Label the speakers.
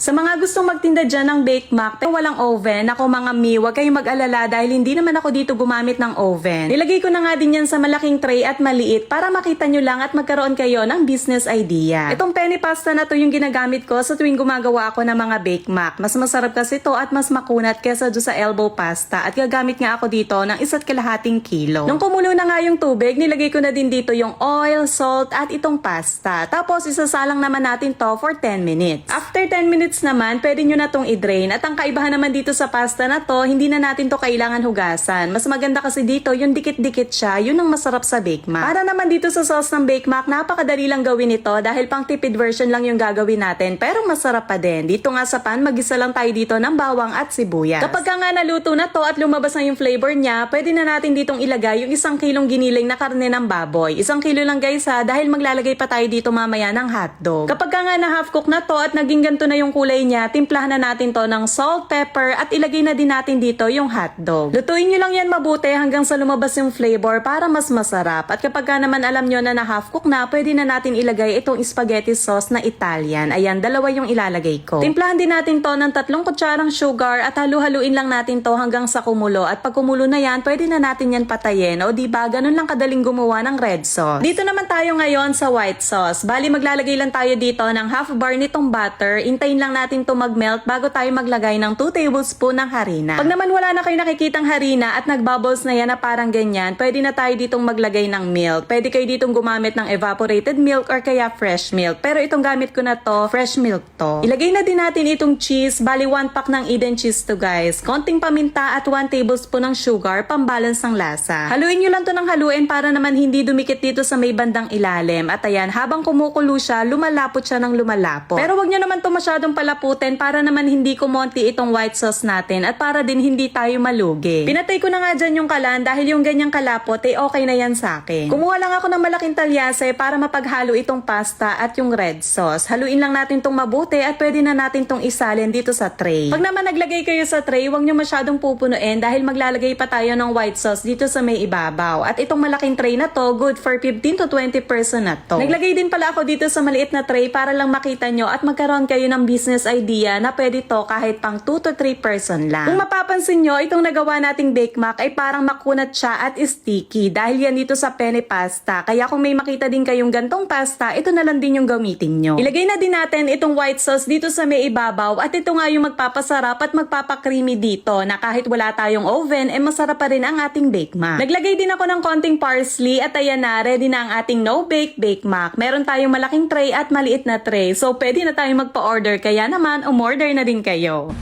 Speaker 1: Sa mga gustong magtinda dyan ng Bake Mac pero walang oven, ako mga mi, huwag kayong mag-alala dahil hindi naman ako dito gumamit ng oven. Nilagay ko na nga din yan sa malaking tray at maliit para makita nyo lang at magkaroon kayo ng business idea. Itong penny pasta na to yung ginagamit ko sa tuwing gumagawa ako ng mga Bake Mac. Mas masarap kasi to at mas makunat kesa do sa elbow pasta at gagamit nga ako dito ng 1.5 kilo. Nung kumulo na nga yung tubig, nilagay ko na din dito yung oil, salt at itong pasta. Tapos isasalang naman natin to for 10 minutes. After 10 minutes naman, pwede nyo na tong i-drain. At ang kaibahan naman dito sa pasta na to, hindi na natin to kailangan hugasan. Mas maganda kasi dito, yung dikit-dikit siya, yun ang masarap sa Bake Mac. Para naman dito sa sauce ng Bake Mac, napakadali lang gawin ito dahil pang tipid version lang yung gagawin natin, pero masarap pa din. Dito nga sa pan, mag-isa lang tayo dito ng bawang at sibuyas. Kapag nga naluto na to at lumabas na yung flavor niya, pwede na natin ditong ilagay yung 1 kilong giniling na karne ng baboy. 1 kilo lang guys ha, dahil maglalagay pa tayo dito mamaya ng hotdog. Kapag nga na half cook na to at naging ganito na yung kulay niya, timplahan na natin to ng salt, pepper at ilagay na din natin dito yung hotdog. Lutuin nyo lang yan mabuti hanggang sa lumabas yung flavor para mas masarap. At kapag naman alam nyo na half cook na, pwede na natin ilagay itong spaghetti sauce na Italian. Ayan, 2 yung ilalagay ko. Timplahan din natin to ng 3 kutsarang sugar at halu-haluin lang natin to hanggang sa kumulo. At pag kumulo na yan, pwede na natin yan patayin. O diba, ganun lang kadaling gumawa ng red sauce. Dito naman tayo ngayon sa white sauce. Bali, maglalagay lang tayo dito ng half bar nitong butter. Intayin lang natin to mag-melt bago tayo maglagay ng 2 tablespoon ng harina. Pag naman wala na kayo nakikitang harina at nag-bubbles na yan na parang ganyan, pwede na tayo ditong maglagay ng milk. Pwede kayo ditong gumamit ng evaporated milk or kaya fresh milk. Pero itong gamit ko na to, fresh milk to. Ilagay na din natin itong cheese. Bali, 1 pack ng Eden cheese to guys. Konting paminta at 1 tablespoon ng sugar, pambalance ng lasa. Haluin nyo lang to ng haluin para naman hindi dumikit dito sa may bandang ilalim. At ayan, habang kumukulo siya, lumalapot siya ng lumalapot. Pero wag nyo naman to masyadong palaputin para naman hindi kumonti itong white sauce natin at para din hindi tayo malugi. Pinatay ko na nga dyan yung kalan dahil yung ganyang kalapot okay na yan sa akin. Kumuha lang ako ng malaking talyase para mapaghalo itong pasta at yung red sauce. Haluin lang natin tong mabuti at pwede na natin tong isalin dito sa tray. Pag naman naglagay kayo sa tray, wag nyo masyadong pupunuin dahil maglalagay pa tayo ng white sauce dito sa may ibabaw. At itong malaking tray na to, good for 15 to 20% na to. Naglagay din pala ako dito sa maliit na tray para lang makita nyo at magkaroon kayo ng business idea na pwede to kahit pang 2 to 3 person lang. Kung mapapansin nyo, itong nagawa nating Bake Mac ay parang makunat siya at sticky dahil yan dito sa penny pasta. Kaya kung may makita din kayong gantong pasta, ito na lang din yung gamitin nyo. Ilagay na din natin itong white sauce dito sa may ibabaw at ito nga yung magpapasarap at magpapakreamy dito na kahit wala tayong oven, masarap pa rin ang ating Bake Mac. Naglagay din ako ng konting parsley at ayan na, ready na ang ating no-bake Bake Mac. Meron tayong malaking tray at maliit na tray. So pwede na tayong magpa-order kaya naman umorder na din kayo.